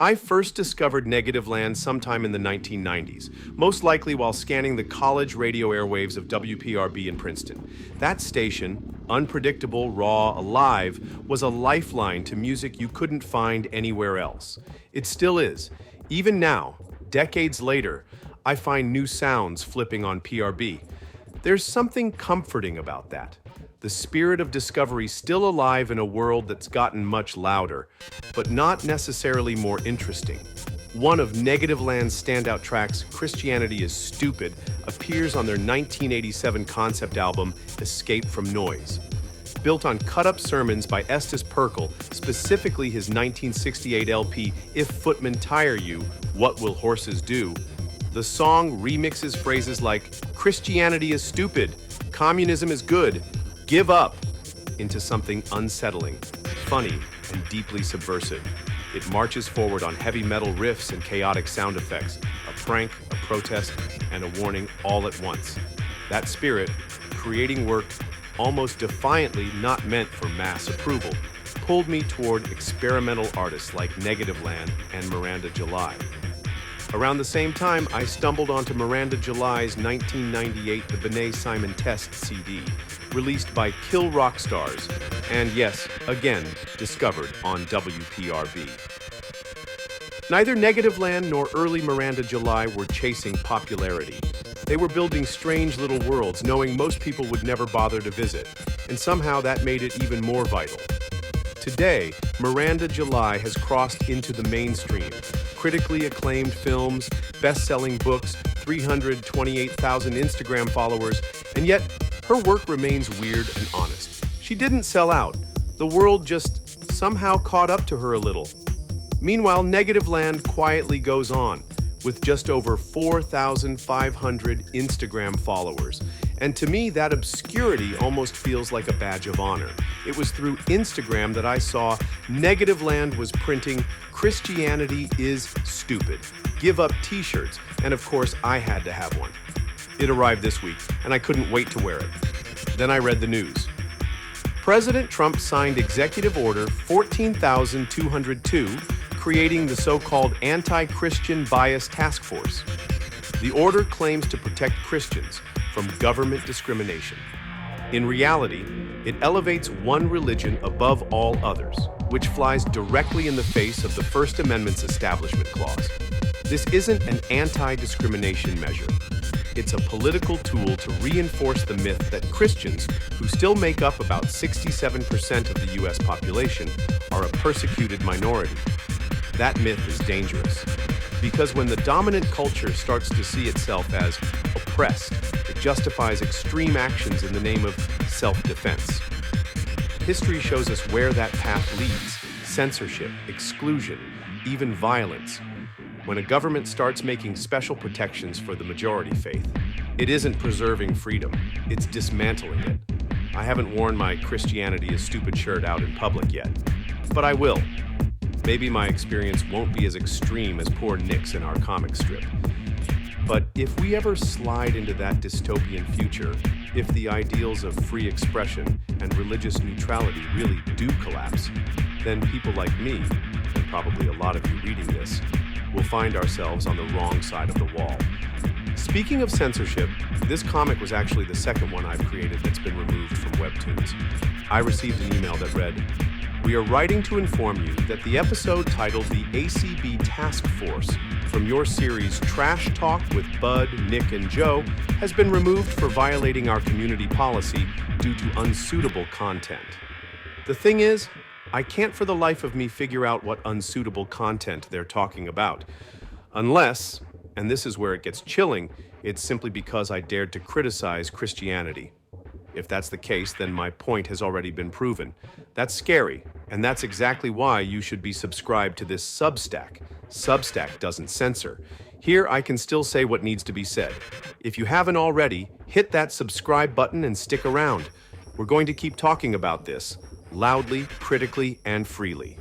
I first discovered Negative Land sometime in the 1990s, most likely while scanning the college radio airwaves of WPRB in Princeton. That station, unpredictable, raw, alive, was a lifeline to music you couldn't find anywhere else. It still is. Even now, decades later, I find new sounds flipping on PRB. There's something comforting about that. The spirit of discovery still alive in a world that's gotten much louder, but not necessarily more interesting. One of Negative Land's standout tracks, Christianity is Stupid, appears on their 1987 concept album, Escape from Noise. Built on cut-up sermons by Estes Perkel, specifically his 1968 LP, If Footmen Tire You, What Will Horses Do?, the song remixes phrases like, Christianity is stupid, communism is good, give up, into something unsettling, funny, and deeply subversive. It marches forward on heavy metal riffs and chaotic sound effects, a prank, a protest, and a warning all at once. That spirit, creating work almost defiantly not meant for mass approval, pulled me toward experimental artists like Negative Land and Miranda July. Around the same time, I stumbled onto Miranda July's 1998 The Benet Simon Test CD, released by Kill Rock Stars, and yes, again, discovered on WPRB. Neither Negative Land nor early Miranda July were chasing popularity. They were building strange little worlds, knowing most people would never bother to visit, and somehow that made it even more vital. Today, Miranda July has crossed into the mainstream. Critically acclaimed films, best-selling books, 328,000 Instagram followers, and yet her work remains weird and honest. She didn't sell out. The world just somehow caught up to her a little. Meanwhile, Negative Land quietly goes on, with just over 4,500 Instagram followers. And to me, that obscurity almost feels like a badge of honor. It was through Instagram that I saw Negative Land was printing Christianity is Stupid. Give up t-shirts, and of course I had to have one. It arrived this week, and I couldn't wait to wear it. Then I read the news. President Trump signed Executive Order 14,202, creating the so-called Anti-Christian Bias Task Force. The order claims to protect Christians from government discrimination. In reality, it elevates one religion above all others, which flies directly in the face of the First Amendment's Establishment Clause. This isn't an anti-discrimination measure. It's a political tool to reinforce the myth that Christians, who still make up about 67% of the U.S. population, are a persecuted minority. That myth is dangerous, because when the dominant culture starts to see itself as oppressed, it justifies extreme actions in the name of self-defense. History shows us where that path leads: censorship, exclusion, even violence. When a government starts making special protections for the majority faith, it isn't preserving freedom, it's dismantling it. I haven't worn my Christianity is Stupid shirt out in public yet, but I will. Maybe my experience won't be as extreme as poor Nick's in our comic strip. But if we ever slide into that dystopian future, if the ideals of free expression and religious neutrality really do collapse, then people like me, and probably a lot of you reading this, will find ourselves on the wrong side of the wall. Speaking of censorship, this comic was actually the second one I've created that's been removed from Webtoons. I received an email that read, "We are writing to inform you that the episode titled The ACB Task Force from your series Trash Talk with Bud, Nick, and Joe has been removed for violating our community policy due to unsuitable content." The thing is, I can't for the life of me figure out what unsuitable content they're talking about. Unless, and this is where it gets chilling, it's simply because I dared to criticize Christianity. If that's the case, then my point has already been proven. That's scary, and that's exactly why you should be subscribed to this Substack. Substack doesn't censor. Here I can still say what needs to be said. If you haven't already, hit that subscribe button and stick around. We're going to keep talking about this, loudly, critically, and freely.